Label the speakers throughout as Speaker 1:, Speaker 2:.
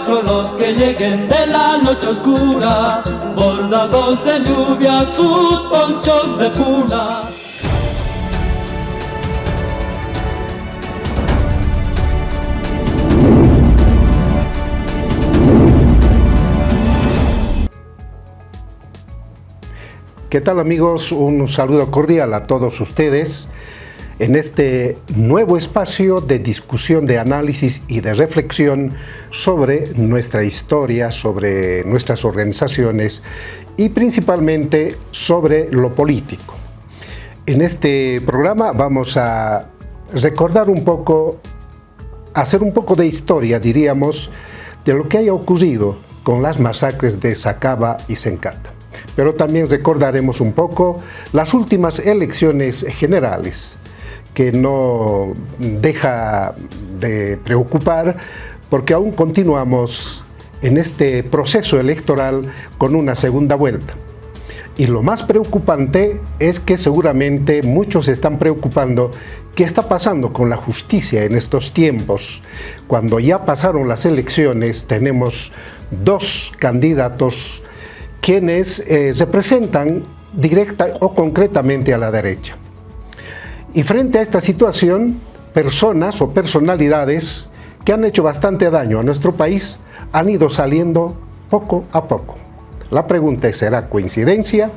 Speaker 1: rastro los que lleguen de la noche oscura, bordados de lluvia sus ponchos de puna.
Speaker 2: ¿Qué tal, amigos? Un saludo cordial a todos ustedes en este nuevo espacio de discusión, de análisis y de reflexión sobre nuestra historia, sobre nuestras organizaciones y principalmente sobre lo político. En este programa vamos a recordar un poco, hacer un poco de historia, diríamos, de lo que haya ocurrido con las masacres de Sacaba y Sencata. Pero también recordaremos un poco las últimas elecciones generales, que no deja de preocupar porque aún continuamos en este proceso electoral con una segunda vuelta. Y lo más preocupante es que seguramente muchos se están preocupando qué está pasando con la justicia en estos tiempos. Cuando ya pasaron las elecciones, tenemos dos candidatos quienes representan directa o concretamente a la derecha. Y frente a esta situación, personas o personalidades que han hecho bastante daño a nuestro país han ido saliendo poco a poco. La pregunta es, ¿será coincidencia?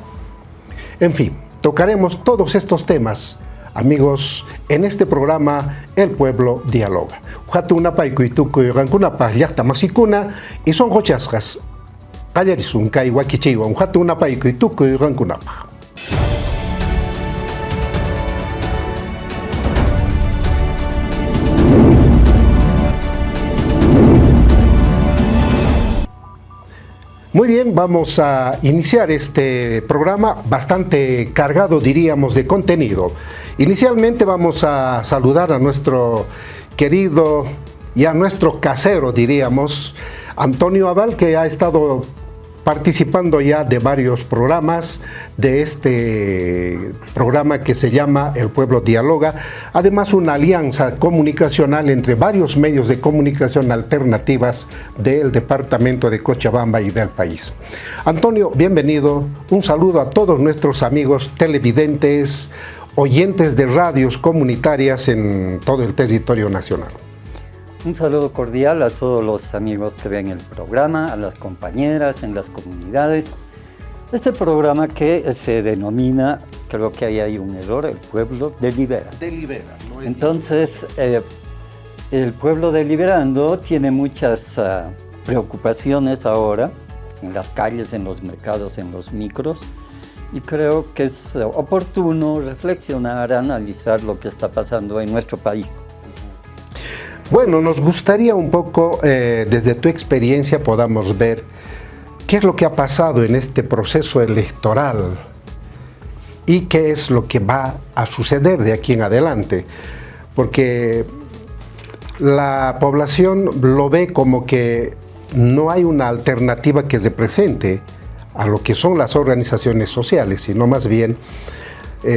Speaker 2: En fin, tocaremos todos estos temas, amigos, en este programa El Pueblo Dialoga. Y son hochasjas. Muy bien, vamos a iniciar este programa bastante cargado, diríamos, de contenido. Inicialmente vamos a saludar a nuestro querido y a nuestro casero, diríamos, Antonio Abal, que ha estado participando ya de varios programas, de este programa que se llama El Pueblo Dialoga, además una alianza comunicacional entre varios medios de comunicación alternativas del departamento de Cochabamba y del país. Antonio, bienvenido, un saludo a todos nuestros amigos televidentes, oyentes de radios comunitarias en todo el territorio nacional.
Speaker 3: Un saludo cordial a todos los amigos que ven el programa, a las compañeras en las comunidades. Este programa que se denomina, creo que ahí hay un error, El Pueblo Delibera.
Speaker 2: Delibera, no es.
Speaker 3: Entonces, el pueblo deliberando tiene muchas preocupaciones ahora, en las calles, en los mercados, en los micros, y creo que es oportuno reflexionar, analizar lo que está pasando en nuestro país.
Speaker 2: Bueno, nos gustaría un poco, desde tu experiencia, podamos ver qué es lo que ha pasado en este proceso electoral y qué es lo que va a suceder de aquí en adelante, porque la población lo ve como que no hay una alternativa que represente a lo que son las organizaciones sociales, sino más bien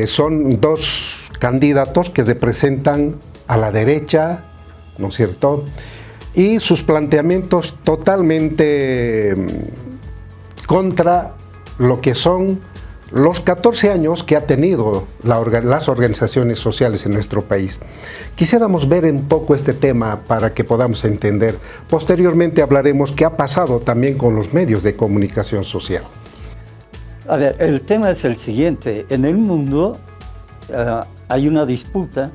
Speaker 2: son dos candidatos que representan a la derecha, ¿no es cierto? Y sus planteamientos totalmente contra lo que son los 14 años que ha tenido las organizaciones sociales en nuestro país. Quisiéramos ver un poco este tema para que podamos entender. Posteriormente hablaremos qué ha pasado también con los medios de comunicación social.
Speaker 3: A ver, el tema es el siguiente. En el mundo hay una disputa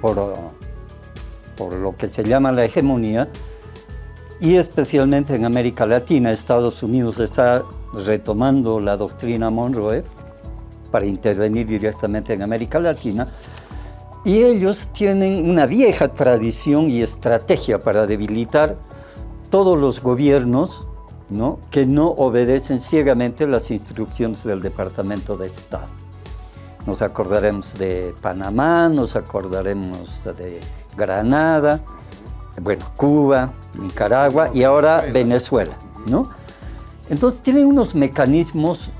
Speaker 3: por lo que se llama la hegemonía, y especialmente en América Latina. Estados Unidos está retomando la doctrina Monroe para intervenir directamente en América Latina, y ellos tienen una vieja tradición y estrategia para debilitar todos los gobiernos, ¿no?, que no obedecen ciegamente las instrucciones del Departamento de Estado. Nos acordaremos de Panamá, nos acordaremos de Granada, bueno, Cuba, Nicaragua y ahora Venezuela, ¿no? Entonces tienen unos mecanismos,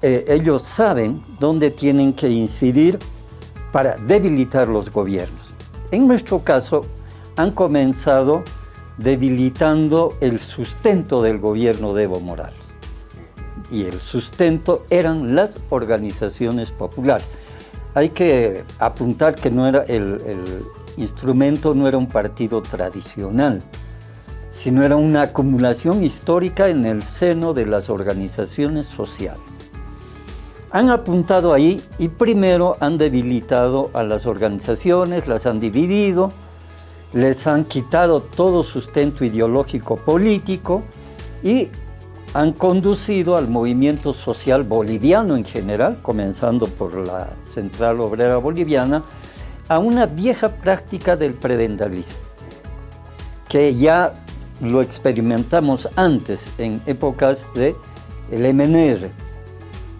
Speaker 3: ellos saben dónde tienen que incidir para debilitar los gobiernos. En nuestro caso, han comenzado debilitando el sustento del gobierno de Evo Morales. Y el sustento eran las organizaciones populares. Hay que apuntar que no era el instrumento no era un partido tradicional, sino era una acumulación histórica en el seno de las organizaciones sociales. Han apuntado ahí y primero han debilitado a las organizaciones, las han dividido, les han quitado todo sustento ideológico político y han conducido al movimiento social boliviano en general, comenzando por la Central Obrera Boliviana, a una vieja práctica del prebendalismo, que ya lo experimentamos antes, en épocas del MNR,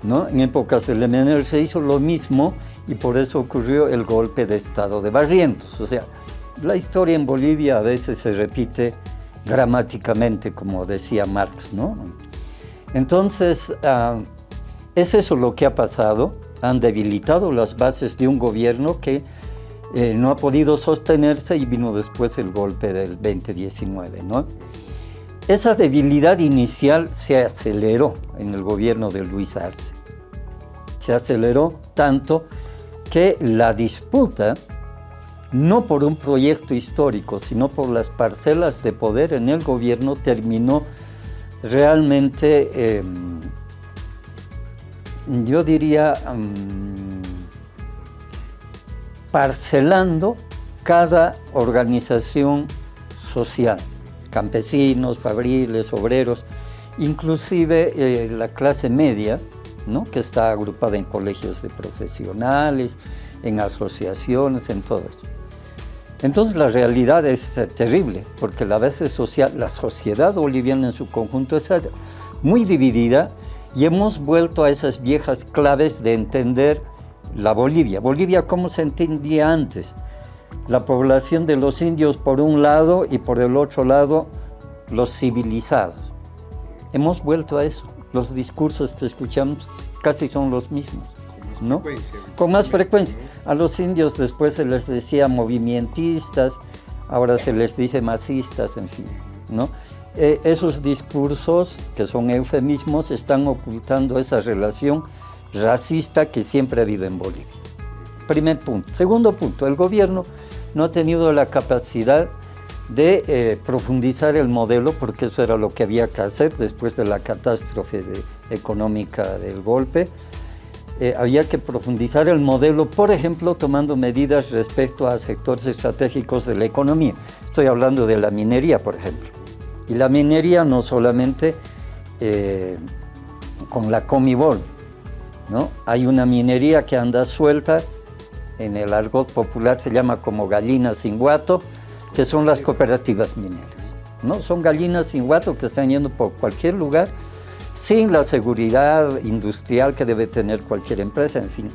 Speaker 3: ¿no? En épocas del MNR se hizo lo mismo y por eso ocurrió el golpe de Estado de Barrientos. O sea, la historia en Bolivia a veces se repite dramáticamente, como decía Marx, ¿no? Entonces, es eso lo que ha pasado. Han debilitado las bases de un gobierno que no ha podido sostenerse y vino después el golpe del 2019, ¿no? Esa debilidad inicial se aceleró en el gobierno de Luis Arce. Se aceleró tanto que la disputa, no por un proyecto histórico, sino por las parcelas de poder en el gobierno, terminó realmente, yo diría, parcelando cada organización social, campesinos, fabriles, obreros, inclusive la clase media, ¿no? Que está agrupada en colegios de profesionales, en asociaciones, en todo eso. Entonces la realidad es terrible, porque la base social, la sociedad boliviana en su conjunto está muy dividida y hemos vuelto a esas viejas claves de entender la Bolivia. Bolivia, ¿cómo se entendía antes? La población de los indios por un lado y por el otro lado los civilizados. Hemos vuelto a eso. Los discursos que escuchamos casi son los mismos, ¿no? Con más frecuencia. A los indios después se les decía movimientistas, ahora se les dice masistas, en fin, ¿no? Esos discursos, que son eufemismos, están ocultando esa relación racista que siempre ha habido en Bolivia. Primer punto. Segundo punto, el gobierno no ha tenido la capacidad de profundizar el modelo, porque eso era lo que había que hacer después de la catástrofe económica del golpe. Había que profundizar el modelo, por ejemplo, tomando medidas respecto a sectores estratégicos de la economía. Estoy hablando de la minería, por ejemplo. Y la minería no solamente con la Comibol, ¿no? Hay una minería que anda suelta, en el argot popular se llama como gallinas sin guato, que son las cooperativas mineras, ¿no? Son gallinas sin guato que están yendo por cualquier lugar, sin la seguridad industrial que debe tener cualquier empresa, en fin.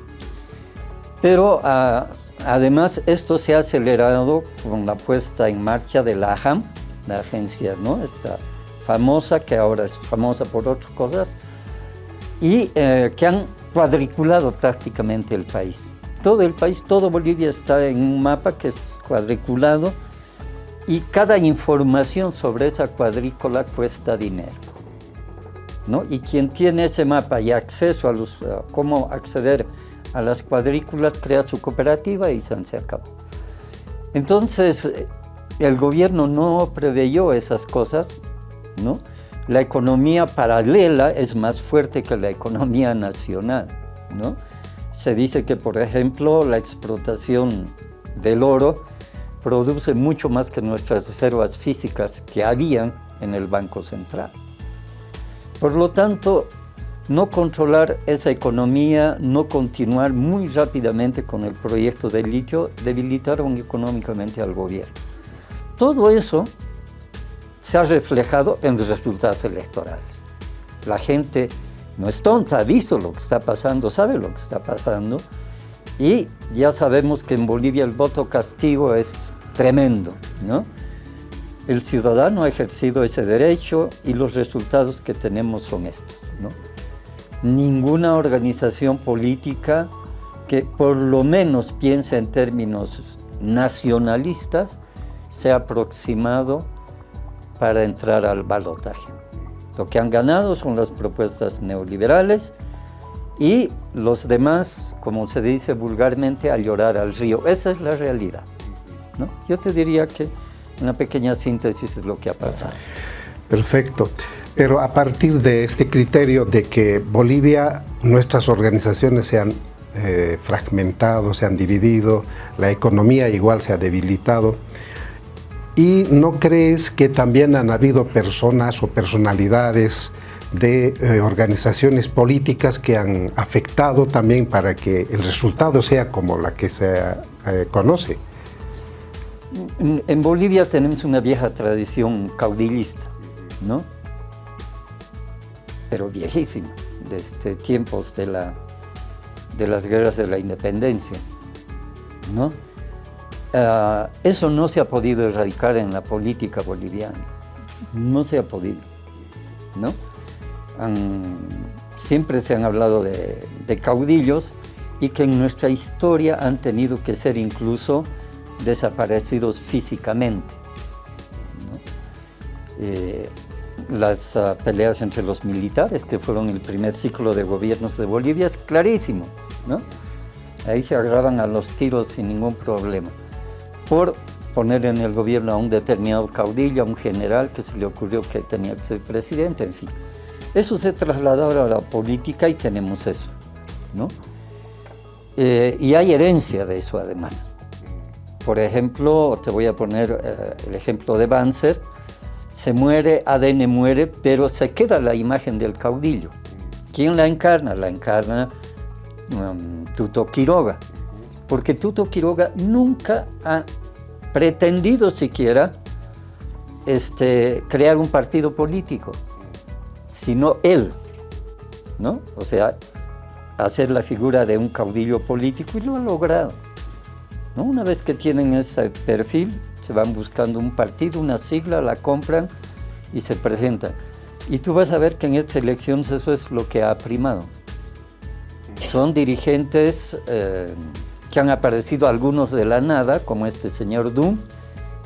Speaker 3: Pero además esto se ha acelerado con la puesta en marcha de la AHAM, la agencia, ¿no? Esta famosa, que ahora es famosa por otras cosas, y que han cuadriculado prácticamente el país. Todo el país, todo Bolivia está en un mapa que es cuadriculado y cada información sobre esa cuadrícula cuesta dinero, ¿no? Y quien tiene ese mapa y acceso a cómo acceder a las cuadrículas crea su cooperativa y se acabó. Entonces, el gobierno no preveyó esas cosas, ¿no? La economía paralela es más fuerte que la economía nacional, ¿no? Se dice que, por ejemplo, la explotación del oro produce mucho más que nuestras reservas físicas que habían en el Banco Central. Por lo tanto, no controlar esa economía, no continuar muy rápidamente con el proyecto de litio, debilitaron económicamente al gobierno. Todo eso se ha reflejado en los resultados electorales. La gente no es tonta, ha visto lo que está pasando, sabe lo que está pasando, y ya sabemos que en Bolivia el voto castigo es tremendo, ¿no? El ciudadano ha ejercido ese derecho y los resultados que tenemos son estos, ¿no? Ninguna organización política que por lo menos piense en términos nacionalistas se ha aproximado para entrar al balotaje. Lo que han ganado son las propuestas neoliberales y los demás, como se dice vulgarmente, a llorar al río. Esa es la realidad, ¿no? Yo te diría que una pequeña síntesis es lo que ha pasado.
Speaker 2: Perfecto. Pero a partir de este criterio de que Bolivia, nuestras organizaciones se han fragmentado, se han dividido, la economía igual se ha debilitado, ¿y no crees que también han habido personas o personalidades de organizaciones políticas que han afectado también para que el resultado sea como la que se conoce?
Speaker 3: En Bolivia tenemos una vieja tradición caudillista, ¿no? Pero viejísima, desde tiempos de las guerras de la independencia, ¿no? Eso no se ha podido erradicar en la política boliviana, no se ha podido, ¿no? Siempre se han hablado de caudillos y que en nuestra historia han tenido que ser incluso desaparecidos físicamente, ¿no? Las peleas entre los militares, que fueron el primer ciclo de gobiernos de Bolivia, es clarísimo, ¿no? Ahí se agarraban a los tiros sin ningún problema, por poner en el gobierno a un determinado caudillo, a un general que se le ocurrió que tenía que ser presidente, en fin. Eso se trasladó ahora a la política y tenemos eso, ¿no? Y hay herencia de eso además. Por ejemplo, te voy a poner el ejemplo de Banzer. Se muere, ADN muere, pero se queda la imagen del caudillo. ¿Quién la encarna? La encarna Tuto Quiroga. Porque Tuto Quiroga nunca ha pretendido siquiera crear un partido político, sino él, ¿no? O sea, hacer la figura de un caudillo político, y lo ha logrado, ¿no? Una vez que tienen ese perfil, se van buscando un partido, una sigla, la compran y se presentan. Y tú vas a ver que en estas elecciones eso es lo que ha primado. Son dirigentes que han aparecido algunos de la nada, como este señor Dum,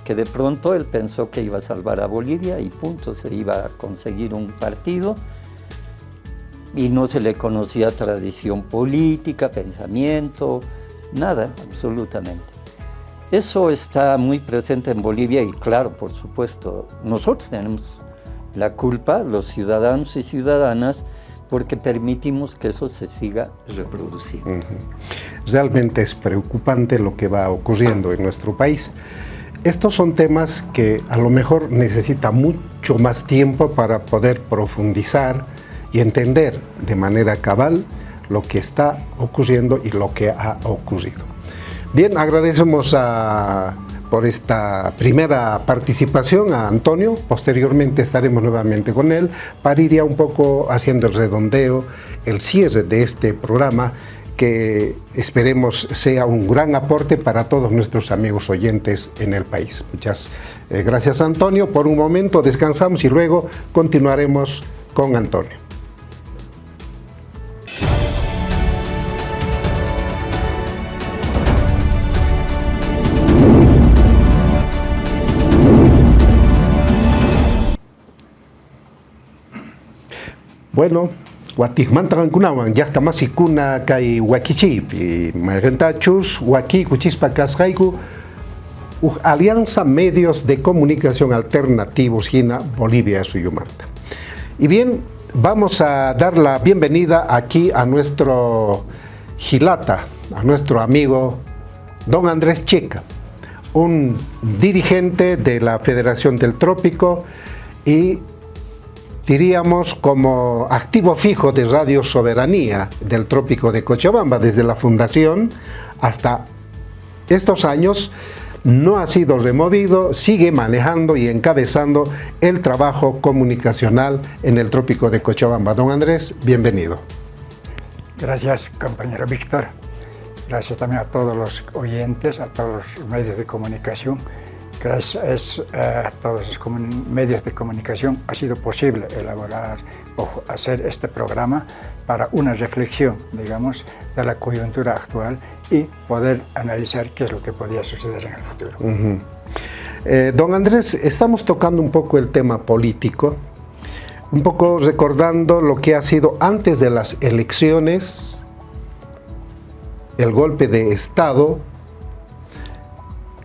Speaker 3: que de pronto él pensó que iba a salvar a Bolivia y punto, se iba a conseguir un partido y no se le conocía tradición política, pensamiento, nada, absolutamente. Eso está muy presente en Bolivia y claro, por supuesto, nosotros tenemos la culpa, los ciudadanos y ciudadanas, porque permitimos que eso se siga reproduciendo.
Speaker 2: Realmente es preocupante lo que va ocurriendo en nuestro país. Estos son temas que a lo mejor necesita mucho más tiempo para poder profundizar y entender de manera cabal lo que está ocurriendo y lo que ha ocurrido. Bien, agradecemos por esta primera participación a Antonio. Posteriormente estaremos nuevamente con él para ir ya un poco haciendo el redondeo, el cierre de este programa, que esperemos sea un gran aporte para todos nuestros amigos oyentes en el país. Muchas gracias, Antonio. Por un momento descansamos y luego continuaremos con Antonio. Bueno, Guatigmantagan kunawan llaqta masikuna kay Huaquichipi, Marentachus, Huaqui, Cuchispa Casraiku, Alianza Medios de Comunicación Alternativos, Gina, Bolivia, Suyumanta. Y bien, vamos a dar la bienvenida aquí a nuestro Gilata, a nuestro amigo don Andrés Checa, un dirigente de la Federación del Trópico y diríamos como activo fijo de Radio Soberanía del Trópico de Cochabamba desde la fundación hasta estos años. No ha sido removido, sigue manejando y encabezando el trabajo comunicacional en el Trópico de Cochabamba. Don Andrés, bienvenido.
Speaker 4: Gracias, compañero Víctor. Gracias también a todos los oyentes, a todos los medios de comunicación. Gracias a todos los medios de comunicación ha sido posible elaborar o hacer este programa para una reflexión, digamos, de la coyuntura actual y poder analizar qué es lo que podía suceder en el futuro.
Speaker 2: Don Andrés, estamos tocando un poco el tema político, un poco recordando lo que ha sido antes de las elecciones, el golpe de Estado,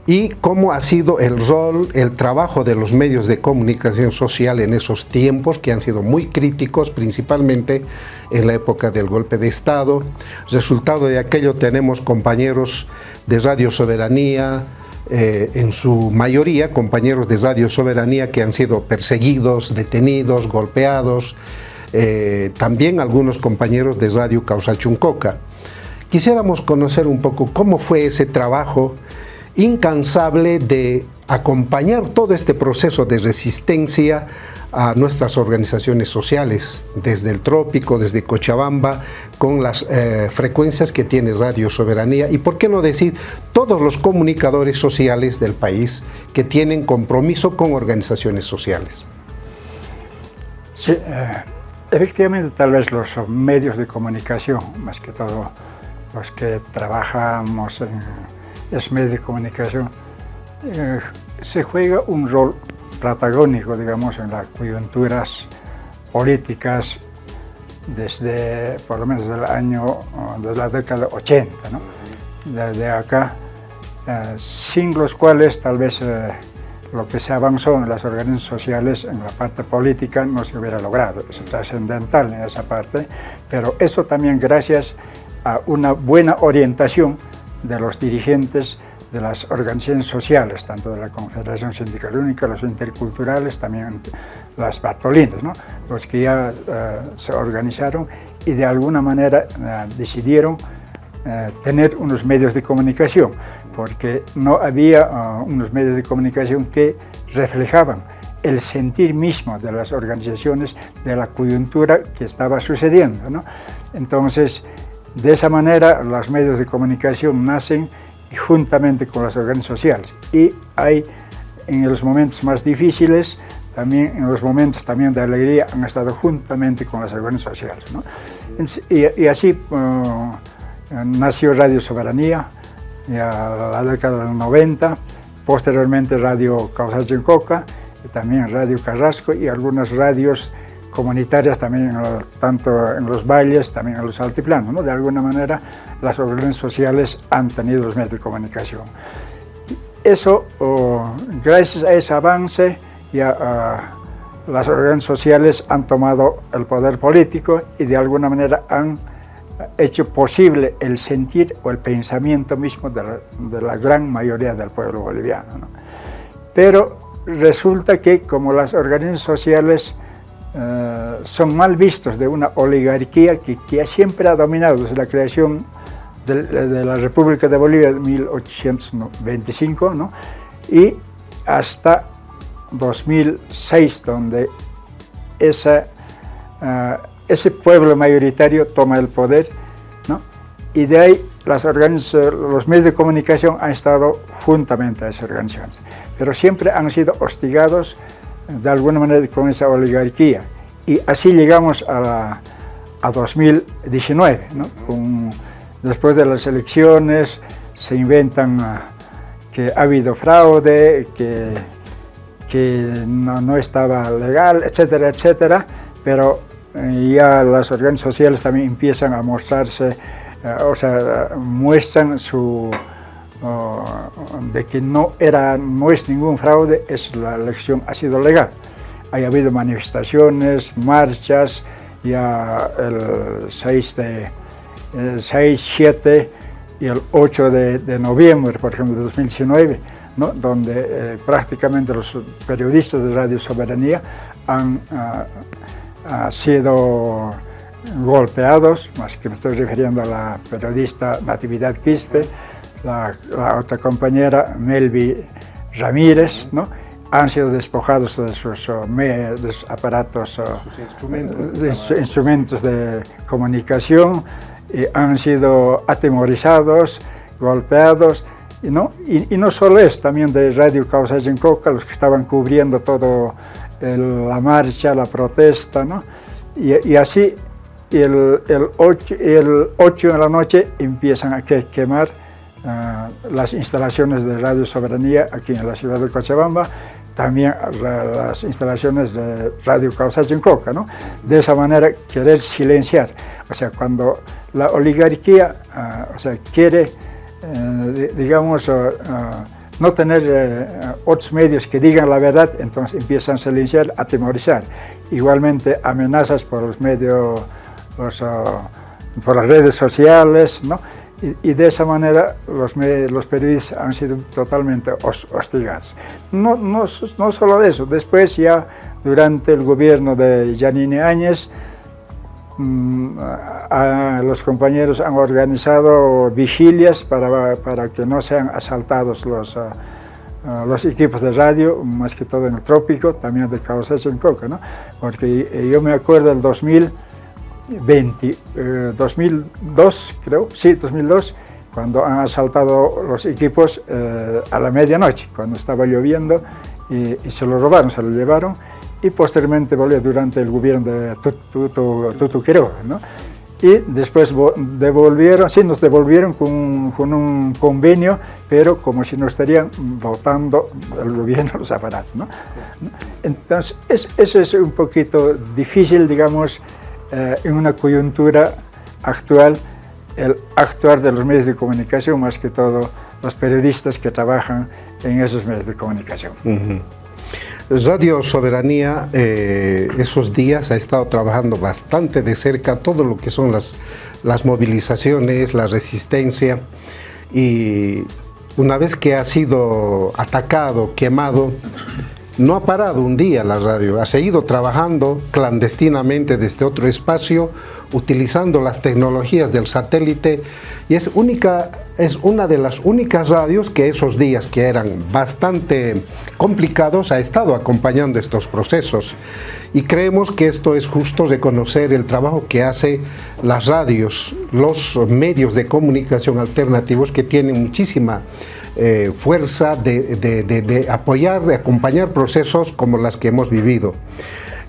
Speaker 2: y cómo ha sido el rol, el trabajo de los medios de comunicación social en esos tiempos que han sido muy críticos, principalmente en la época del golpe de Estado. Resultado de aquello tenemos compañeros de Radio Soberanía, en su mayoría compañeros de Radio Soberanía que han sido perseguidos, detenidos, golpeados, también algunos compañeros de Radio Causachuncoca. Quisiéramos conocer un poco cómo fue ese trabajo incansable de acompañar todo este proceso de resistencia a nuestras organizaciones sociales, desde el Trópico, desde Cochabamba, con las frecuencias que tiene Radio Soberanía y, por qué no decir, todos los comunicadores sociales del país que tienen compromiso con organizaciones sociales.
Speaker 4: Sí, efectivamente, tal vez los medios de comunicación, más que todo los que trabajamos en esos medios de comunicación, se juega un rol protagónico, digamos, en las coyunturas políticas desde, por lo menos, de la década 80, ¿no? Desde acá, sin los cuales tal vez lo que se avanzó en las organizaciones sociales en la parte política no se hubiera logrado. Es trascendental en esa parte, pero eso también gracias a una buena orientación de los dirigentes de las organizaciones sociales, tanto de la Confederación Sindical Única, los interculturales, también las Bartolinas, ¿no? Los que ya se organizaron y de alguna manera decidieron tener unos medios de comunicación, porque no había unos medios de comunicación que reflejaban el sentir mismo de las organizaciones, de la coyuntura que estaba sucediendo, ¿no? Entonces, de esa manera, los medios de comunicación nacen juntamente con las organizaciones sociales y hay, en los momentos más difíciles, también en los momentos también de alegría, han estado juntamente con las organizaciones sociales, ¿no? Y así nació Radio Soberanía a la década del 90, posteriormente Radio Causachuncoca y también Radio Carrasco y algunas radios comunitarias también, tanto en los valles, también en los altiplanos, ¿no? De alguna manera, las organizaciones sociales han tenido los medios de comunicación. Eso, gracias a ese avance, ya las organizaciones sociales han tomado el poder político y de alguna manera han hecho posible el sentir o el pensamiento mismo de la gran mayoría del pueblo boliviano, ¿no? Pero resulta que como las organizaciones sociales son mal vistos de una oligarquía que siempre ha dominado desde la creación de la República de Bolivia en 1825, ¿no? Y hasta 2006, donde ese pueblo mayoritario toma el poder, ¿no? Y de ahí los medios de comunicación han estado juntamente a esas organizaciones, pero siempre han sido hostigados de alguna manera con esa oligarquía. Y así llegamos a 2019, ¿no? Después de las elecciones se inventan que ha habido fraude, que no estaba legal, etcétera, etcétera, pero ya las organizaciones sociales también empiezan a mostrarse, muestran de que no es ningún fraude, la elección ha sido legal. Ha habido manifestaciones, marchas, ya el 6, 7 y el 8 de noviembre, por ejemplo, de 2019, ¿no? Donde prácticamente los periodistas de Radio Soberanía han sido golpeados, más que me estoy refiriendo a la periodista Natividad Quispe, la otra compañera Melvi Ramírez, ¿no? Han sido despojados de sus aparatos, instrumentos de comunicación, y han sido atemorizados, golpeados, y no solo eso, también de Radio Causachuncoca, los que estaban cubriendo todo la marcha, la protesta, ¿no? Y así el 8 de la noche empiezan a quemar las instalaciones de Radio Soberanía aquí en la ciudad de Cochabamba, también las instalaciones de Radio Causachi en Coca, ¿no? De esa manera querer silenciar, o sea, cuando la oligarquía quiere, digamos, no tener otros medios que digan la verdad, entonces empiezan a silenciar, a atemorizar. Igualmente amenazas por los medios, por las redes sociales, ¿no? Y de esa manera los periodistas han sido totalmente hostigados. No solo eso, después ya durante el gobierno de Yanine Áñez, los compañeros han organizado vigilias para que no sean asaltados los equipos de radio, más que todo en el trópico, también de Causachi en Coca, ¿no? Porque yo me acuerdo del 2002, creo, sí, 2002, cuando han asaltado los equipos a la medianoche, cuando estaba lloviendo, y se lo robaron, se lo llevaron, y posteriormente volvió durante el gobierno de Tutu Quiroga, ¿no? Y después nos devolvieron con un convenio, pero como si nos estarían dotando el gobierno los aparatos, ¿no? Entonces, eso es un poquito difícil, digamos, en una coyuntura actual, el actuar de los medios de comunicación, más que todo los periodistas que trabajan en esos medios de comunicación.
Speaker 2: Radio Soberanía esos días ha estado trabajando bastante de cerca todo lo que son las movilizaciones, la resistencia, y una vez que ha sido atacado, quemado, no ha parado un día la radio, ha seguido trabajando clandestinamente desde otro espacio, utilizando las tecnologías del satélite, y es una de las únicas radios que esos días que eran bastante complicados ha estado acompañando estos procesos. Y creemos que esto es justo reconocer el trabajo que hacen las radios, los medios de comunicación alternativos, que tienen muchísima fuerza de apoyar, de acompañar procesos como las que hemos vivido.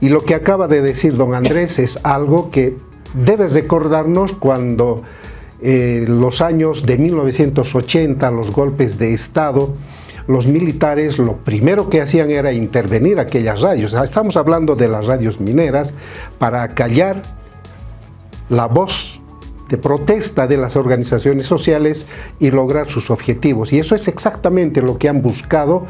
Speaker 2: Y lo que acaba de decir don Andrés es algo que debe recordarnos cuando los años de 1980, los golpes de Estado, los militares lo primero que hacían era intervenir aquellas radios. Estamos hablando de las radios mineras, para callar la voz de protesta de las organizaciones sociales y lograr sus objetivos. Y eso es exactamente lo que han buscado,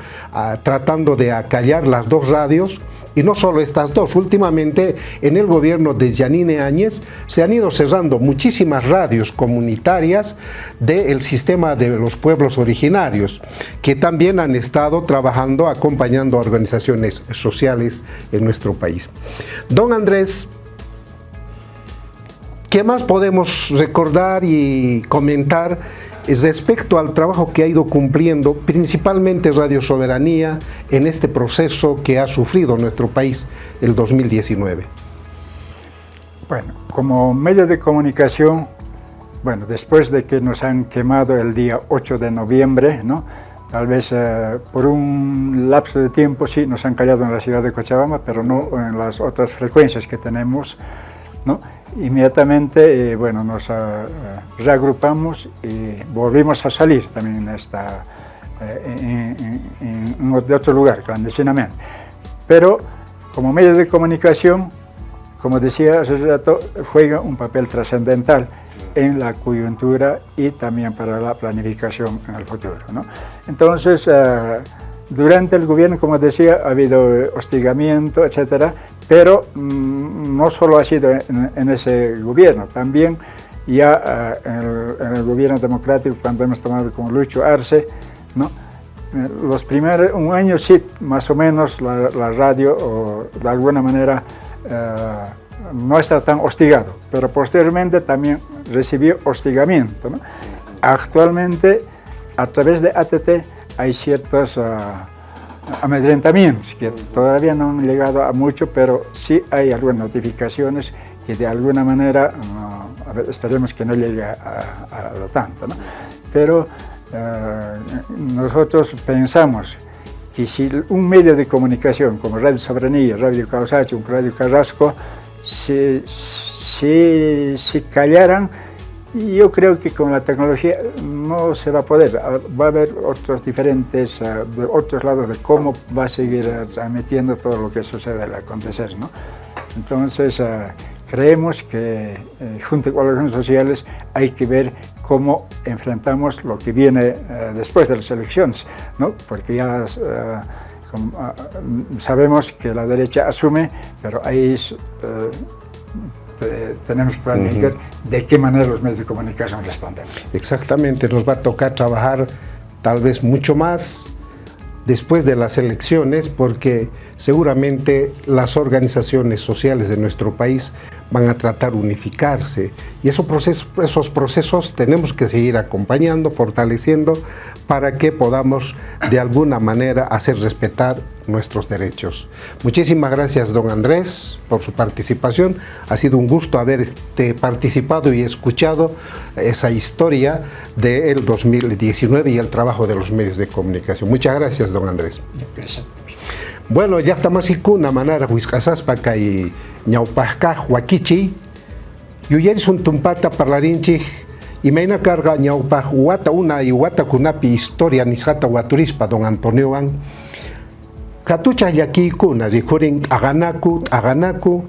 Speaker 2: tratando de acallar las dos radios. Y no solo estas dos, últimamente en el gobierno de Yanine Áñez se han ido cerrando muchísimas radios comunitarias del sistema de los pueblos originarios, que también han estado trabajando, acompañando a organizaciones sociales en nuestro país. Don Andrés, ¿qué más podemos recordar y comentar respecto al trabajo que ha ido cumpliendo principalmente Radio Soberanía en este proceso que ha sufrido nuestro país el 2019?
Speaker 4: Bueno, como medio de comunicación, bueno, después de que nos han quemado el día 8 de noviembre, ¿no? Tal vez por un lapso de tiempo sí nos han callado en la ciudad de Cochabamba, pero no en las otras frecuencias que tenemos, ¿no? Inmediatamente, bueno, nos reagrupamos y volvimos a salir también de otro lugar, clandestinamente. Pero como medio de comunicación, como decía hace rato, juega un papel trascendental en la coyuntura y también para la planificación en el futuro, ¿no? Entonces, durante el gobierno, como decía, ha habido hostigamiento, etcétera, pero no solo ha sido en ese gobierno, también ya en el gobierno democrático, cuando hemos tomado como Lucho Arce, ¿no? Los primeros un año sí, más o menos, la radio de alguna manera no está tan hostigado, pero posteriormente también recibió hostigamiento, ¿no? Actualmente, a través de ATT, hay ciertos amedrentamientos que todavía no han llegado a mucho, pero sí hay algunas notificaciones que de alguna manera, a ver, esperemos que no llegue a lo tanto, ¿no? Pero nosotros pensamos que si un medio de comunicación como Radio Soberanía, Radio Causachi, Radio Carrasco, si callaran, Y yo creo que con la tecnología no se va a poder. Va a haber otros diferentes, de otros lados de cómo va a seguir transmitiendo todo lo que sucede al acontecer, ¿no? Entonces, creemos que junto con las organizaciones sociales hay que ver cómo enfrentamos lo que viene después de las elecciones, ¿no? Porque ya sabemos que la derecha asume, pero ahí tenemos que planificar de qué manera los medios de comunicación responden.
Speaker 2: Exactamente, nos va a tocar trabajar tal vez mucho más después de las elecciones, porque seguramente las organizaciones sociales de nuestro país van a tratar de unificarse, y esos procesos tenemos que seguir acompañando, fortaleciendo, para que podamos de alguna manera hacer respetar nuestros derechos. Muchísimas gracias, don Andrés, por su participación. Ha sido un gusto haber participado y escuchado esa historia del 2019 y el trabajo de los medios de comunicación. Muchas gracias, don Andrés.
Speaker 4: Gracias.
Speaker 2: Bueno, ya estamos aquí con una manera huiscasaspa y ñaupasca huaquichi, yuyeris un tumpata parlarinchi, y meina carga ñaupaj huata una y huata kunapi historia nisjata huaturispa don Antonio Van. Katucha yaki kuna, zijurin aganaku,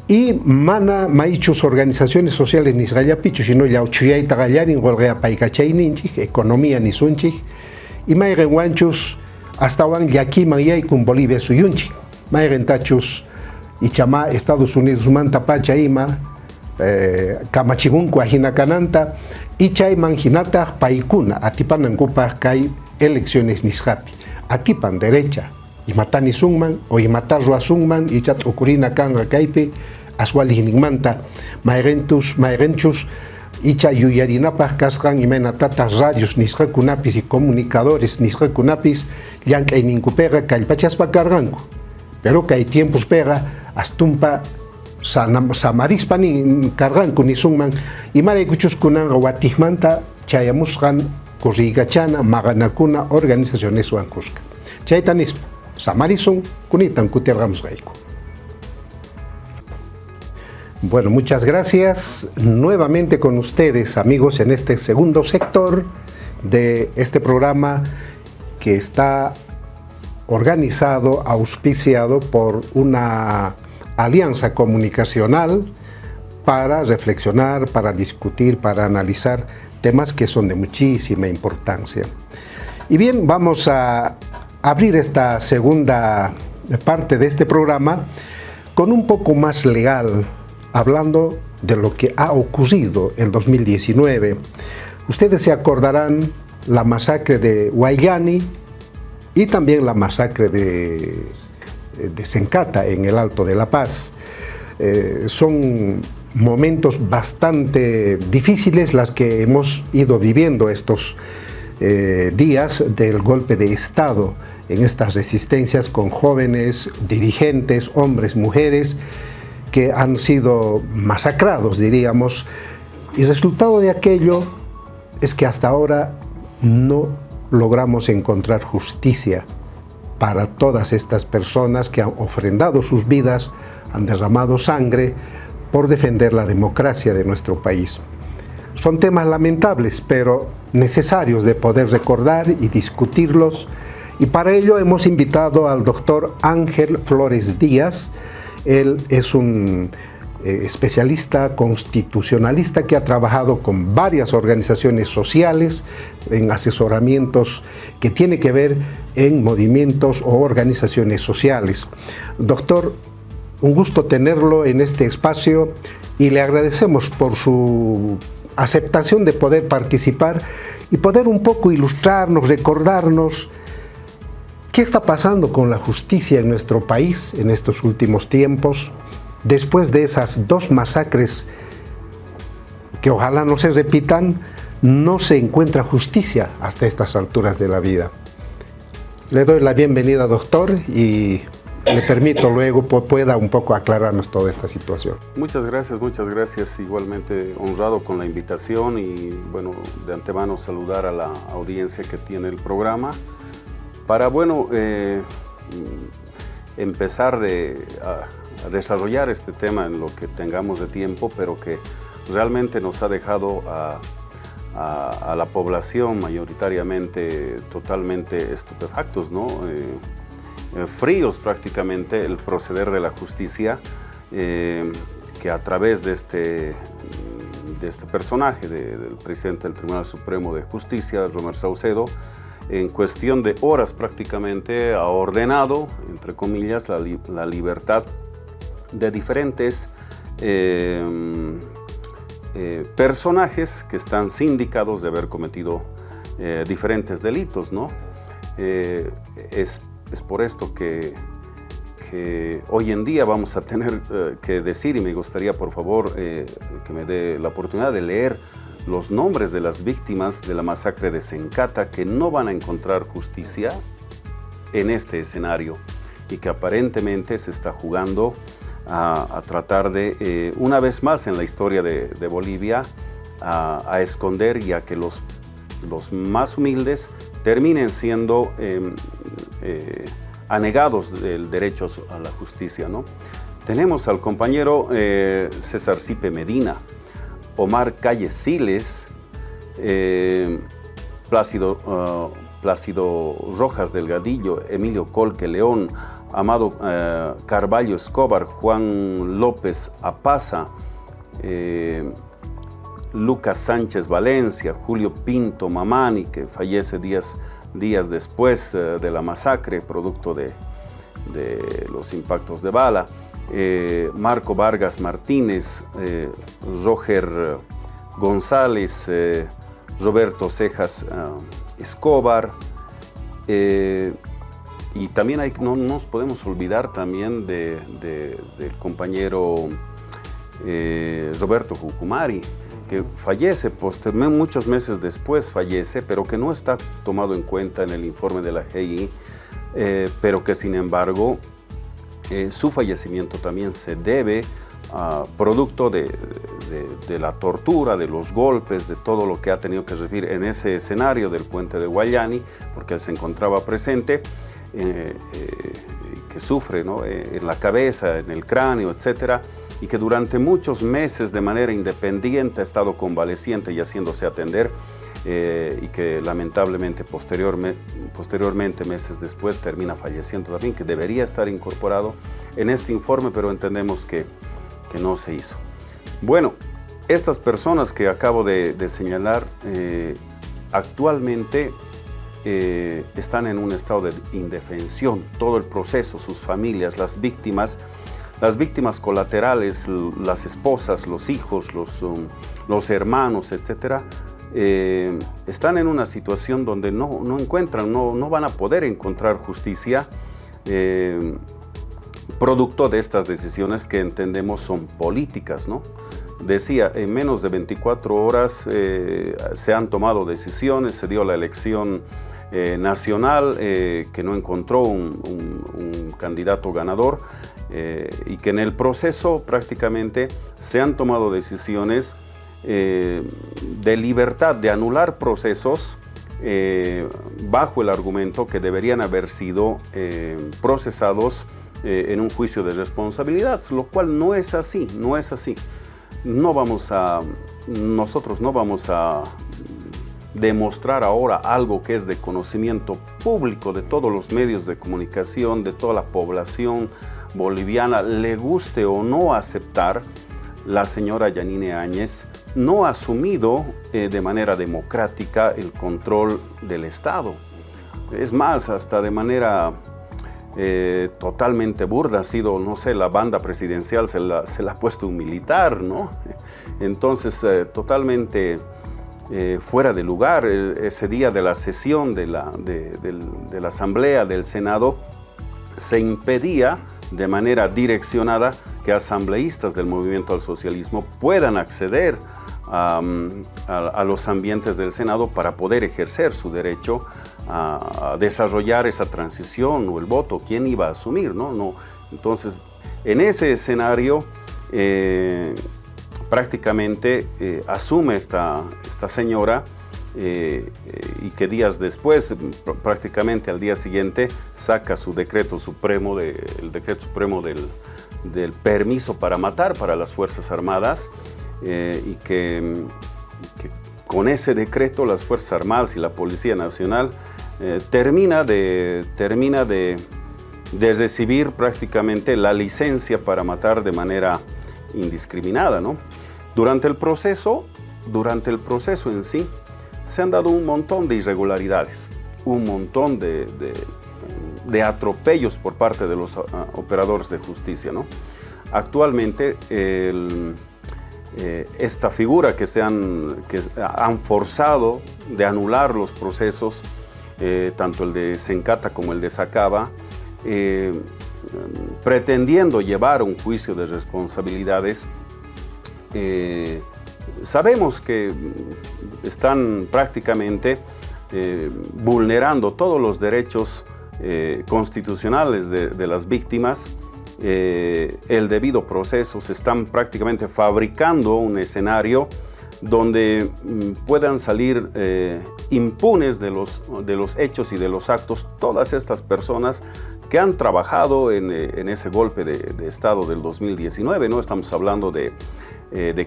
Speaker 2: y mana maichus organizaciones sociales nisgayapichu, sino ya uchuyaita gallarin, golgea paikachay ninchik, economía nisunchik, y maigen wanchus, hasta Juan yaki mayay con Bolivia suyunchi, maigen tachus, y chama Estados Unidos manta pacha ima, kamachigunku ajinakananta, y chay manjinata paikuna, atipanankupa kai elecciones nisjapi, atipan derecha, y matani sungman, o y matarro a sungman, y chat okurina kan a kaipe, aswalijinigmanta, maerenchus, icha yuyarinapaj kaskan y menatatas radios nisjakunapis y comunicadores nisjakunapis, yank eininkupega kalpachaspa carganku, pero que hay tiempos pega, astumpa samarispa ni carganku ni sungman, y marekuchus kunan watijmanta chayamuskan kurigachana maganakuna organizaciones wankuska. Chaitanispa, samarizun kunitan kutergamos gaiku. Bueno, muchas gracias. Nuevamente con ustedes, amigos, en este segundo sector de este programa que está organizado, auspiciado por una alianza comunicacional para reflexionar, para discutir, para analizar temas que son de muchísima importancia. Y bien, vamos a abrir esta segunda parte de este programa con un poco más legal, hablando de lo que ha ocurrido en 2019. Ustedes se acordarán la masacre de Huayllani y también la masacre de Sencata en el Alto de La Paz. Son momentos bastante difíciles las que hemos ido viviendo estos días del golpe de Estado en estas resistencias con jóvenes, dirigentes, hombres, mujeres que han sido masacrados, diríamos, y el resultado de aquello es que hasta ahora no logramos encontrar justicia para todas estas personas que han ofrendado sus vidas, han derramado sangre por defender la democracia de nuestro país. Son temas lamentables, pero necesarios de poder recordar y discutirlos, y para ello hemos invitado al doctor Ángel Flores Díaz. Él es un especialista constitucionalista que ha trabajado con varias organizaciones sociales en asesoramientos que tiene que ver en movimientos o organizaciones sociales. Doctor, un gusto tenerlo en este espacio y le agradecemos por su aceptación de poder participar y poder un poco ilustrarnos, recordarnos qué está pasando con la justicia en nuestro país en estos últimos tiempos, después de esas dos masacres que ojalá no se repitan. No se encuentra justicia hasta estas alturas de la vida. Le doy la bienvenida, doctor, y le permito luego pueda un poco aclararnos toda esta situación.
Speaker 5: Muchas gracias, igualmente honrado con la invitación y bueno, de antemano saludar a la audiencia que tiene el programa para, bueno, empezar a desarrollar este tema en lo que tengamos de tiempo, pero que realmente nos ha dejado a la población mayoritariamente totalmente estupefactos, ¿no? Fríos prácticamente el proceder de la justicia, que a través de este personaje, del presidente del Tribunal Supremo de Justicia, Romer Saucedo, en cuestión de horas prácticamente ha ordenado, entre comillas, la libertad de diferentes personajes que están sindicados de haber cometido diferentes delitos, ¿no? Es por esto que hoy en día vamos a tener que decir, y me gustaría por favor que me dé la oportunidad de leer los nombres de las víctimas de la masacre de Sencata, que no van a encontrar justicia en este escenario y que aparentemente se está jugando a tratar de, una vez más en la historia de Bolivia, a esconder y a que los más humildes terminen siendo anegados del derecho a la justicia, ¿no? Tenemos al compañero César Sipe Medina, Omar Calle Siles, Plácido Rojas Delgadillo, Emilio Colque León, Amado Carballo Escobar, Juan López Apaza, Lucas Sánchez Valencia, Julio Pinto Mamani, que fallece días después de la masacre, producto de los impactos de bala, Marco Vargas Martínez, Roger González, Roberto Cejas Escobar, y también no nos podemos olvidar también del compañero Roberto Jucumari, que fallece, muchos meses después fallece, pero que no está tomado en cuenta en el informe de la GI, pero que sin embargo su fallecimiento también se debe a producto de la tortura, de los golpes, de todo lo que ha tenido que recibir en ese escenario del puente de Guayani, porque él se encontraba presente, que sufre, ¿no? En la cabeza, en el cráneo, etcétera, y que durante muchos meses de manera independiente ha estado convaleciente y haciéndose atender, y que lamentablemente posteriormente, meses después, termina falleciendo también, que debería estar incorporado en este informe, pero entendemos que no se hizo. Bueno, estas personas que acabo de señalar actualmente están en un estado de indefensión. Todo el proceso, sus familias, las víctimas colaterales, las esposas, los hijos, los hermanos, etcétera, están en una situación donde no encuentran, no van a poder encontrar justicia, producto de estas decisiones que entendemos son políticas, ¿no? Decía, en menos de 24 horas se han tomado decisiones, se dio la elección nacional, que no encontró un candidato ganador, y que en el proceso prácticamente se han tomado decisiones de libertad, de anular procesos bajo el argumento que deberían haber sido procesados en un juicio de responsabilidad, lo cual no es así, no es así. Nosotros no vamos a demostrar ahora algo que es de conocimiento público de todos los medios de comunicación, de toda la población boliviana, le guste o no aceptar. La señora Yanine Áñez no ha asumido de manera democrática el control del Estado. Es más, hasta de manera totalmente burda ha sido, no sé, la banda presidencial se la ha puesto un militar, ¿no? Entonces, totalmente fuera de lugar. Ese día de la sesión de la Asamblea del Senado se impedía de manera direccionada que asambleístas del movimiento al socialismo puedan acceder a los ambientes del Senado para poder ejercer su derecho a desarrollar esa transición o el voto. ¿Quién iba a asumir, no? Entonces, en ese escenario, prácticamente asume esta señora, y que días después, prácticamente al día siguiente, saca su decreto supremo, el decreto supremo del permiso para matar para las Fuerzas Armadas, y que con ese decreto las Fuerzas Armadas y la Policía Nacional termina de recibir prácticamente la licencia para matar de manera indiscriminada, ¿no? Durante el proceso en sí, se han dado un montón de irregularidades, un montón de atropellos por parte de los operadores de justicia, ¿no? Actualmente, esta figura que han forzado de anular los procesos, tanto el de Sencata como el de Sacaba, pretendiendo llevar un juicio de responsabilidades, sabemos que están prácticamente vulnerando todos los derechos constitucionales de las víctimas, el debido proceso. Se están prácticamente fabricando un escenario donde puedan salir impunes de los hechos y de los actos todas estas personas que han trabajado en ese golpe de Estado del 2019, ¿no? Estamos hablando de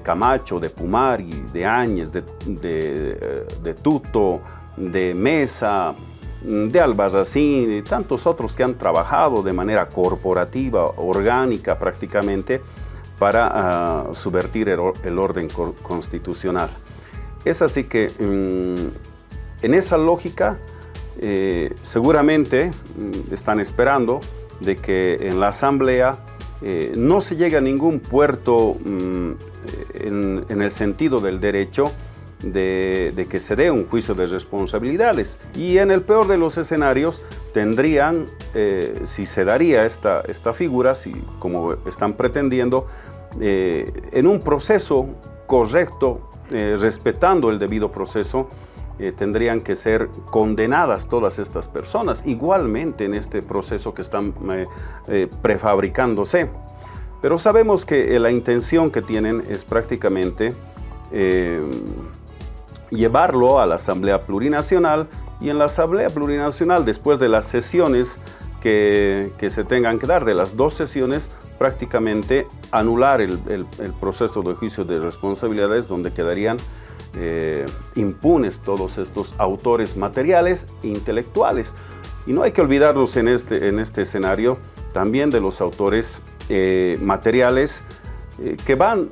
Speaker 5: Camacho, de Pumari, de Áñez, de Tuto, de Mesa, de Albarracín y tantos otros que han trabajado de manera corporativa, orgánica prácticamente, para subvertir el orden constitucional. Es así que en esa lógica seguramente están esperando de que en la Asamblea no se llegue a ningún puerto en el sentido del derecho de que se dé un juicio de responsabilidades, y en el peor de los escenarios tendrían, si se daría esta figura, como están pretendiendo, en un proceso correcto, respetando el debido proceso, tendrían que ser condenadas todas estas personas, igualmente en este proceso que están prefabricándose. Pero sabemos que la intención que tienen es prácticamente llevarlo a la Asamblea Plurinacional, y en la Asamblea Plurinacional, después de las sesiones que se tengan que dar, de las 2 sesiones, prácticamente anular el proceso de juicio de responsabilidades, donde quedarían impunes todos estos autores materiales e intelectuales. Y no hay que olvidarnos en este escenario también de los autores materiales que van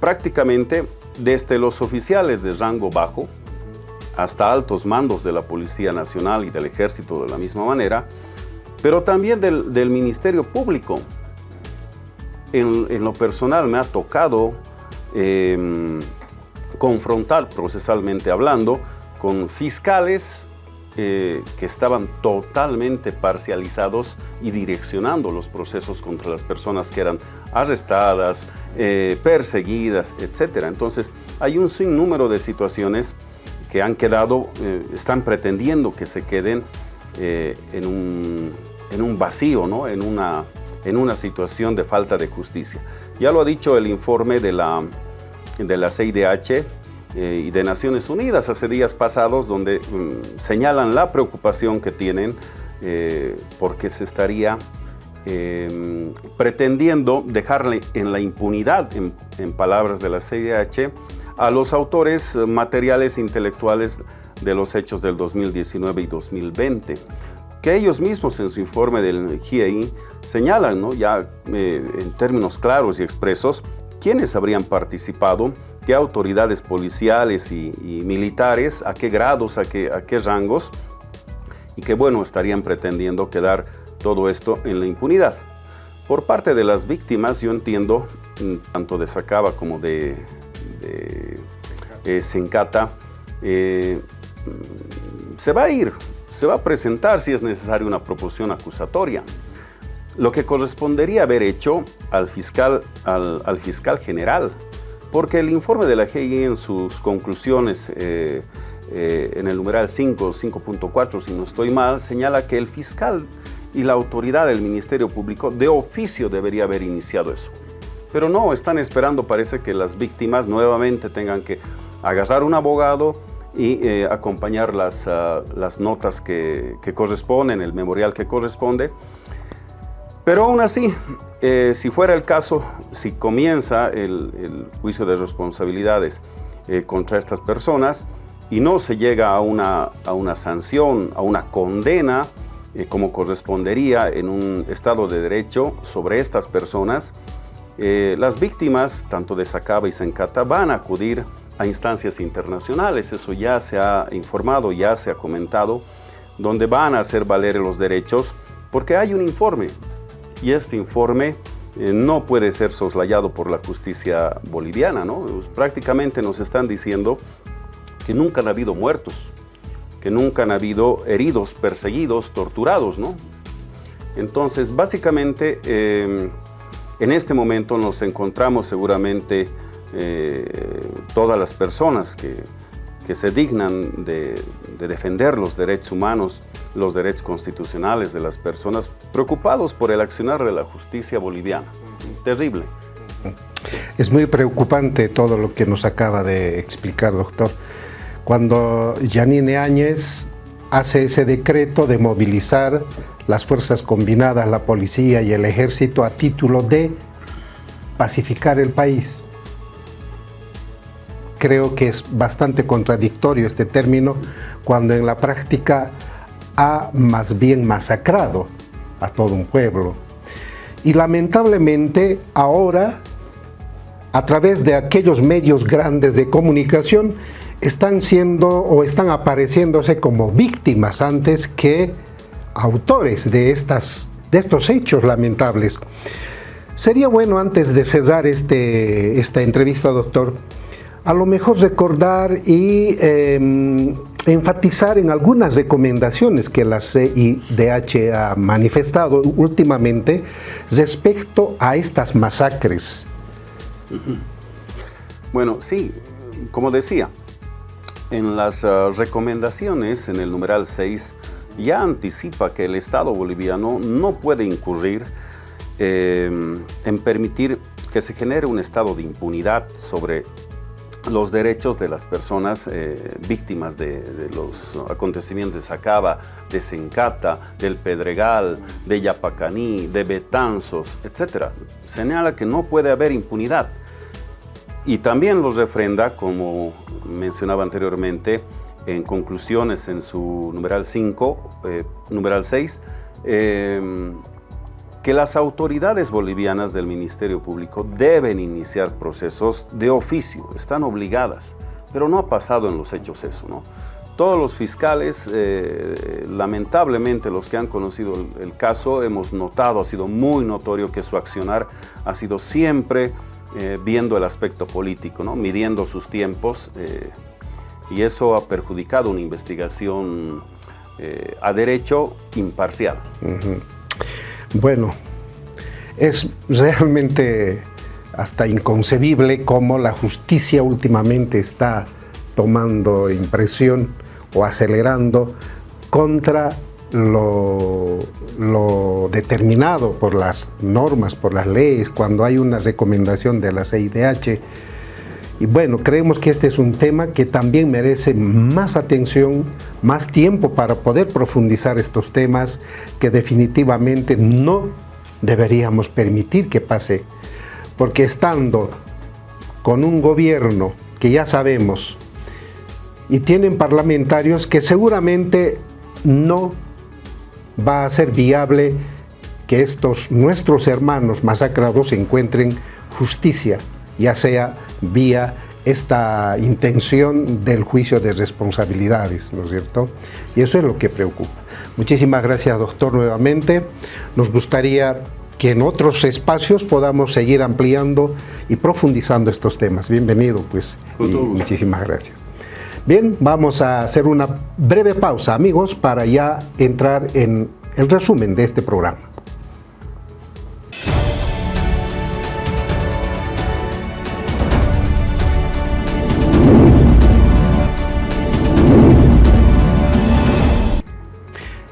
Speaker 5: prácticamente desde los oficiales de rango bajo hasta altos mandos de la Policía Nacional y del Ejército de la misma manera, pero también del Ministerio Público. En lo personal me ha tocado confrontar procesalmente hablando con fiscales que estaban totalmente parcializados y direccionando los procesos contra las personas que eran arrestadas, perseguidas, etc. Entonces hay un sinnúmero de situaciones que han quedado, están pretendiendo que se queden en un vacío, ¿no? en una situación de falta de justicia. Ya lo ha dicho el informe de la CIDH y de Naciones Unidas hace días pasados, donde señalan la preocupación que tienen porque se estaría pretendiendo dejarle en la impunidad, en palabras de la CIDH, a los autores materiales intelectuales de los hechos del 2019 y 2020, que ellos mismos en su informe del GIEI señalan, ¿no? Ya en términos claros y expresos, quiénes habrían participado, qué autoridades policiales y militares, a qué grados, a qué rangos, y que bueno, estarían pretendiendo quedar todo esto en la impunidad. Por parte de las víctimas, yo entiendo, tanto de Sacaba como de Sencata, se va a presentar si es necesario una proposición acusatoria. Lo que correspondería haber hecho al fiscal general, porque el informe de la GIEI en sus conclusiones, en el numeral 5.4, si no estoy mal, señala que el fiscal y la autoridad del Ministerio Público de oficio debería haber iniciado eso. Pero no, están esperando, parece que las víctimas nuevamente tengan que agarrar un abogado y acompañar las notas que corresponden, el memorial que corresponde. Pero aún así, si fuera el caso, si comienza el juicio de responsabilidades contra estas personas y no se llega a una sanción, a una condena, como correspondería en un Estado de Derecho sobre estas personas, las víctimas, tanto de Sacaba y Sencata, van a acudir a instancias internacionales. Eso ya se ha informado, ya se ha comentado, donde van a hacer valer los derechos, porque hay un informe, y este informe no puede ser soslayado por la justicia boliviana, ¿no? Prácticamente nos están diciendo que nunca han habido muertos, que nunca han habido heridos, perseguidos, torturados, ¿no? Entonces, básicamente, en este momento nos encontramos seguramente todas las personas que se dignan de defender los derechos humanos, los derechos constitucionales de las personas, preocupados por el accionar de la justicia boliviana. Terrible.
Speaker 2: Es muy preocupante todo lo que nos acaba de explicar, doctor. Cuando Yanine Áñez hace ese decreto de movilizar las fuerzas combinadas, la policía y el ejército a título de pacificar el país. Creo que es bastante contradictorio este término cuando en la práctica ha más bien masacrado a todo un pueblo. Y lamentablemente ahora, a través de aquellos medios grandes de comunicación, están siendo o están apareciéndose como víctimas antes que autores de estos hechos lamentables. Sería bueno, antes de cerrar esta entrevista, doctor, a lo mejor recordar y enfatizar en algunas recomendaciones que la CIDH ha manifestado últimamente respecto a estas masacres.
Speaker 5: Bueno, sí, como decía, en las recomendaciones, en el numeral 6, ya anticipa que el Estado boliviano no puede incurrir en permitir que se genere un estado de impunidad sobre los derechos de las personas víctimas de los acontecimientos de Sacaba, de Sencata, del Pedregal, de Yapacaní, de Betanzos, etc. Señala que no puede haber impunidad. Y también los refrenda, como mencionaba anteriormente, en conclusiones en su numeral 5, numeral 6, que las autoridades bolivianas del Ministerio Público deben iniciar procesos de oficio, están obligadas, pero no ha pasado en los hechos eso, ¿no? Todos los fiscales, lamentablemente los que han conocido el caso, hemos notado, ha sido muy notorio que su accionar ha sido siempre viendo el aspecto político, ¿no? Midiendo sus tiempos, y eso ha perjudicado una investigación a derecho imparcial.
Speaker 2: Bueno, es realmente hasta inconcebible cómo la justicia últimamente está tomando impresión o acelerando contra lo determinado por las normas, por las leyes, cuando hay una recomendación de la CIDH. Y bueno, creemos que este es un tema que también merece más atención, más tiempo para poder profundizar estos temas que definitivamente no deberíamos permitir que pase, porque estando con un gobierno que ya sabemos y tienen parlamentarios que seguramente no va a ser viable que nuestros hermanos masacrados encuentren justicia, ya sea vía esta intención del juicio de responsabilidades, ¿no es cierto? Y eso es lo que preocupa. Muchísimas gracias, doctor, nuevamente. Nos gustaría que en otros espacios podamos seguir ampliando y profundizando estos temas. Bienvenido, pues, y muchísimas gracias. Bien, vamos a hacer una breve pausa, amigos, para ya entrar en el resumen de este programa.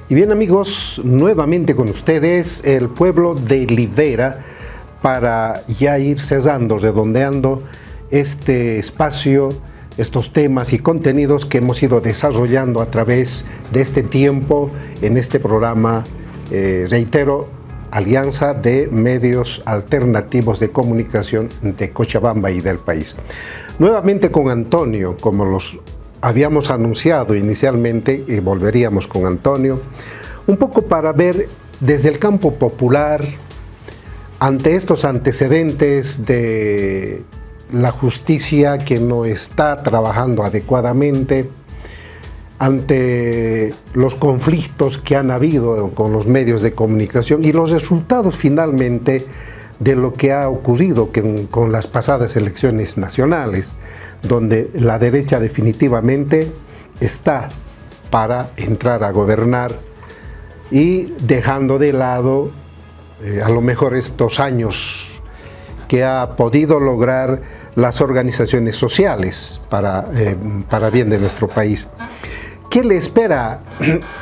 Speaker 2: Y bien, amigos, nuevamente con ustedes el pueblo de Libera, para ya ir cerrando, redondeando este espacio, estos temas y contenidos que hemos ido desarrollando a través de este tiempo en este programa, reitero, Alianza de Medios Alternativos de Comunicación de Cochabamba y del país. Nuevamente con Antonio, como los habíamos anunciado inicialmente, y volveríamos con Antonio, un poco para ver desde el campo popular, ante estos antecedentes de la justicia que no está trabajando adecuadamente, ante los conflictos que han habido con los medios de comunicación y los resultados finalmente de lo que ha ocurrido con las pasadas elecciones nacionales, donde la derecha definitivamente está para entrar a gobernar y dejando de lado a lo mejor estos años que ha podido lograr las organizaciones sociales para bien de nuestro país. ¿Qué le espera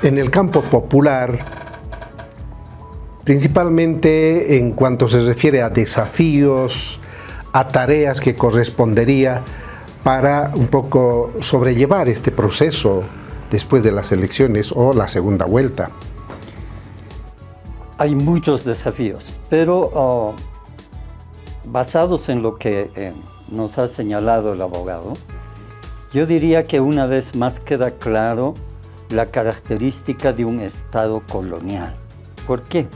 Speaker 2: en el campo popular, principalmente en cuanto se refiere a desafíos, a tareas que correspondería para un poco sobrellevar este proceso después de las elecciones o la segunda vuelta?
Speaker 3: Hay muchos desafíos, pero basados en lo que nos ha señalado el abogado, yo diría que una vez más queda claro la característica de un Estado colonial. ¿Por qué?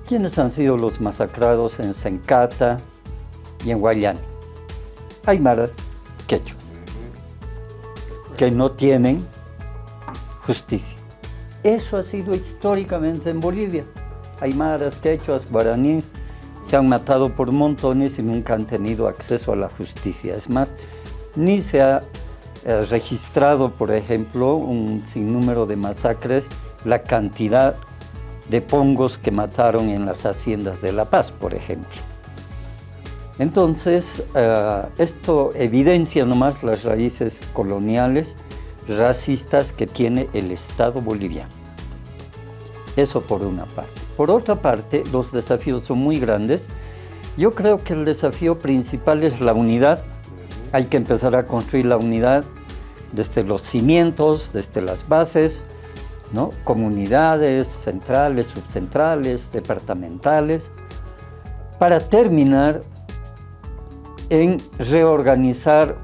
Speaker 3: ¿Quiénes han sido los masacrados en Sencata y en Guayani? Aymaras, quechuas, que no tienen justicia. Eso ha sido históricamente en Bolivia. Aymaras, quechuas, guaraníes se han matado por montones y nunca han tenido acceso a la justicia. Es más, ni se ha registrado, por ejemplo, un sinnúmero de masacres, la cantidad de pongos que mataron en las haciendas de La Paz, por ejemplo. Entonces, esto evidencia nomás las raíces coloniales, racistas que tiene el Estado boliviano. Eso por una parte. Por otra parte, los desafíos son muy grandes. Yo creo que el desafío principal es la unidad. Hay que empezar a construir la unidad desde los cimientos, desde las bases, ¿no? Comunidades centrales, subcentrales, departamentales, para terminar en reorganizar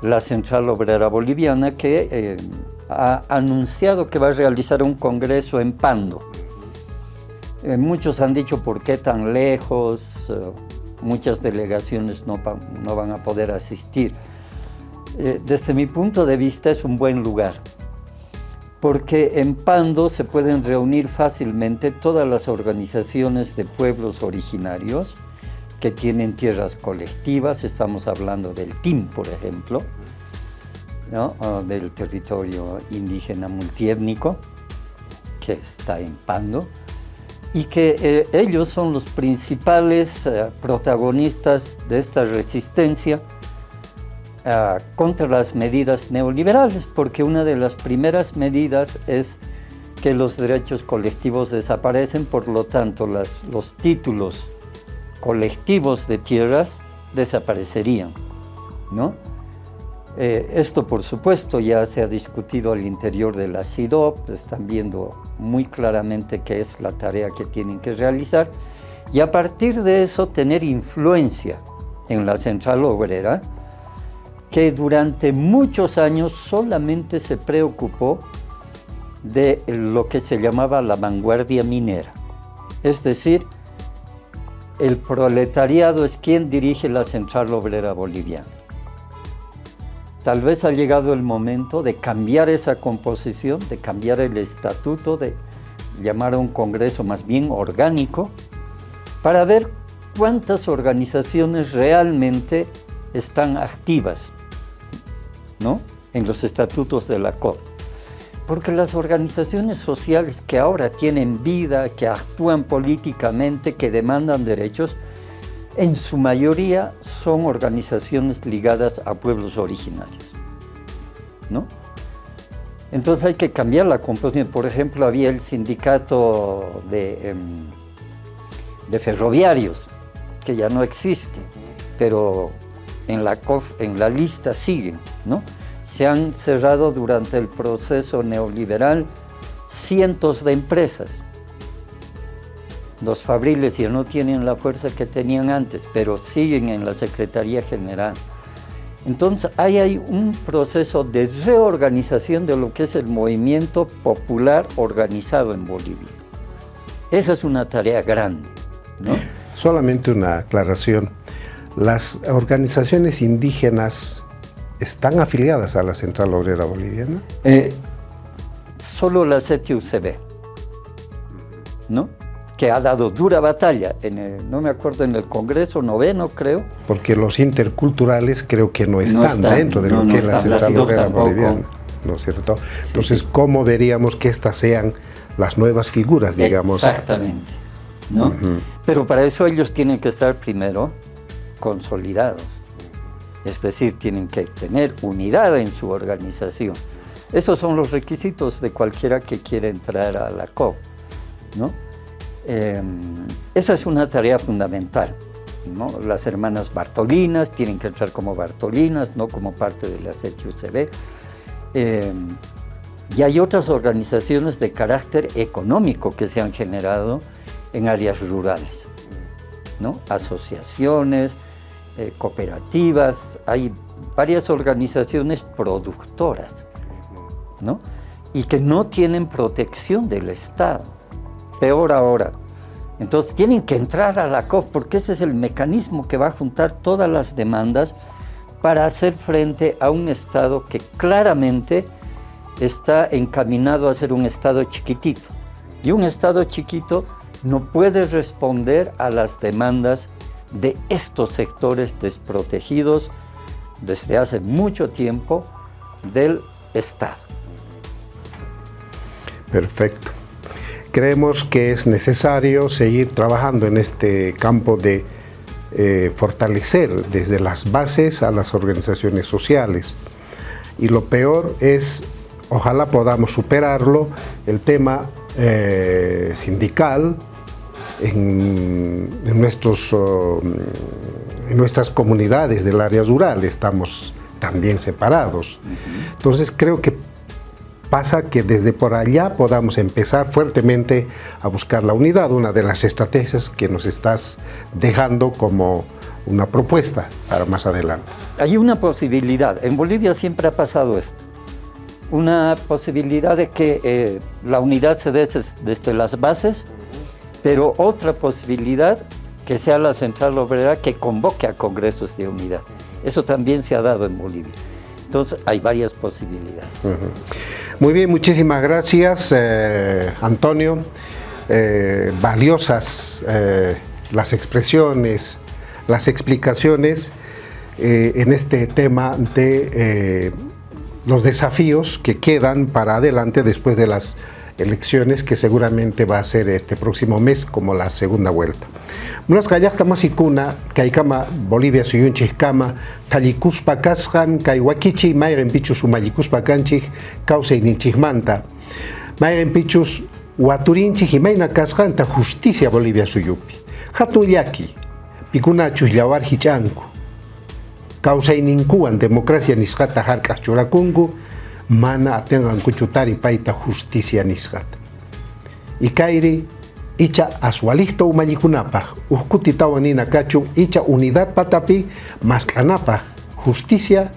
Speaker 3: la Central Obrera Boliviana, que ha anunciado que va a realizar un congreso en Pando. Muchos han dicho por qué tan lejos, muchas delegaciones no van a poder asistir. Desde mi punto de vista es un buen lugar, porque en Pando se pueden reunir fácilmente todas las organizaciones de pueblos originarios que tienen tierras colectivas. Estamos hablando del TIM, por ejemplo, ¿no? Del territorio indígena multiétnico, que está en Pando, y que ellos son los principales protagonistas de esta resistencia contra las medidas neoliberales, porque una de las primeras medidas es que los derechos colectivos desaparecen, por lo tanto los títulos colectivos de tierras desaparecerían, ¿no? Esto, por supuesto, ya se ha discutido al interior de la CIDOP, están viendo muy claramente qué es la tarea que tienen que realizar, y a partir de eso tener influencia en la Central Obrera, que durante muchos años solamente se preocupó de lo que se llamaba la vanguardia minera. Es decir, el proletariado es quien dirige la Central Obrera Boliviana. Tal vez ha llegado el momento de cambiar esa composición, de cambiar el estatuto, de llamar a un congreso más bien orgánico, para ver cuántas organizaciones realmente están activas, ¿no?, en los estatutos de la COP. Porque las organizaciones sociales que ahora tienen vida, que actúan políticamente, que demandan derechos, en su mayoría son organizaciones ligadas a pueblos originarios, ¿no? Entonces hay que cambiar la composición. Por ejemplo, había el sindicato de ferroviarios, que ya no existe, pero en la lista siguen, ¿no? Se han cerrado durante el proceso neoliberal cientos de empresas. Los fabriles ya no tienen la fuerza que tenían antes, pero siguen en la Secretaría General. Entonces hay un proceso de reorganización de lo que es el movimiento popular organizado en Bolivia. Esa es una tarea grande, ¿no?
Speaker 2: Solamente una aclaración. ¿Las organizaciones indígenas están afiliadas a la Central Obrera Boliviana?
Speaker 3: Solo la CTUCB, ¿no? Que ha dado dura batalla, no me acuerdo, en el Congreso 9º, creo.
Speaker 2: Porque los interculturales creo que no están dentro de lo que es la Central Obrera Boliviana, ¿no es cierto? Entonces, ¿cómo veríamos que estas sean las nuevas figuras, digamos?
Speaker 3: Exactamente, ¿no? Pero para eso ellos tienen que estar primero consolidados, es decir, tienen que tener unidad en su organización. Esos son los requisitos de cualquiera que quiera entrar a la COP, ¿no? Esa es una tarea fundamental, ¿no? Las hermanas Bartolinas tienen que entrar como Bartolinas, no como parte de la CTUCB. Y hay otras organizaciones de carácter económico que se han generado en áreas rurales, ¿no? Asociaciones, cooperativas, hay varias organizaciones productoras, ¿no? Y que no tienen protección del Estado. Peor ahora. Entonces tienen que entrar a la COP porque ese es el mecanismo que va a juntar todas las demandas para hacer frente a un Estado que claramente está encaminado a ser un Estado chiquitito. Y un Estado chiquito no puede responder a las demandas de estos sectores desprotegidos desde hace mucho tiempo del Estado.
Speaker 2: Perfecto. Creemos que es necesario seguir trabajando en este campo de fortalecer desde las bases a las organizaciones sociales. Y lo peor es, ojalá podamos superarlo, el tema sindical en nuestras comunidades del área rural. Estamos también separados. Entonces creo que pasa que desde por allá podamos empezar fuertemente a buscar la unidad, una de las estrategias que nos estás dejando como una propuesta para más adelante.
Speaker 3: Hay una posibilidad, en Bolivia siempre ha pasado esto, una posibilidad de que la unidad se dé desde las bases, pero otra posibilidad que sea la Central Obrera que convoque a congresos de unidad. Eso también se ha dado en Bolivia. Entonces hay varias posibilidades.
Speaker 2: Muy bien, muchísimas gracias, Antonio. Valiosas las expresiones, las explicaciones en este tema de los desafíos que quedan para adelante después de las elecciones, que seguramente va a ser este próximo mes como la segunda vuelta. Unas kayakta masikuna, kaikama Bolivia suyunchikama, tallikuspa kashan, kaiwakichi, mayren pichus umallikuspa kanchik, kauseininchikmanta. Mayren pichus waturinchik imayna kashanta justicia Bolivia suyupi. Hatuyaki, pikunachus llawar hichanku. Kauseininkuan democracia nisqata hark'aq churakunku, mana atengan kuchutari paita justicia nisqata. Ikairi, icha aswalista umallikunapaj, uskuti tawanina kachun, icha unidad patapi, maskanapaj, justicia,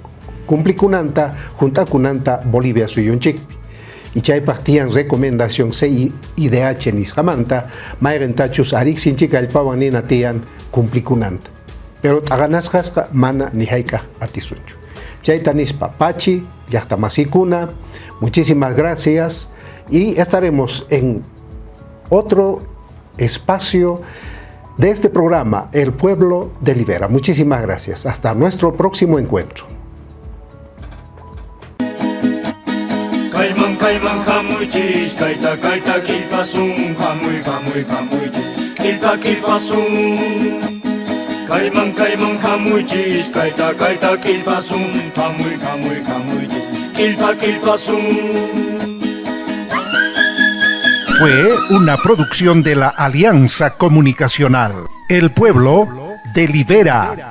Speaker 2: cumplikunanta, juntakunanta Bolivia suyunchikpi. Ichaypaj tiyan recomendación CIDH nisqamanta, mayrentachus ariksinchik allpawanina tiyan cumplikunanta. Pero taganasqasqa mana nihaykaj atisunchu. Chayta nispa Pachi, llaqtamasikuna, muchísimas gracias y estaremos en otro espacio de este programa, El Pueblo Delibera. Muchísimas gracias. Hasta nuestro próximo encuentro.
Speaker 6: Kaiman kaiman kamuchis, kaita kaita kilpasun, kamuy kamuy kamuchis, kilpa kilpasun. Kaiman kaiman kamuchis, kaita kaita kilpasun, kamuy kamuy kamuchis, kilpa kilpasun.
Speaker 7: Fue una producción de la Alianza Comunicacional. El Pueblo Delibera.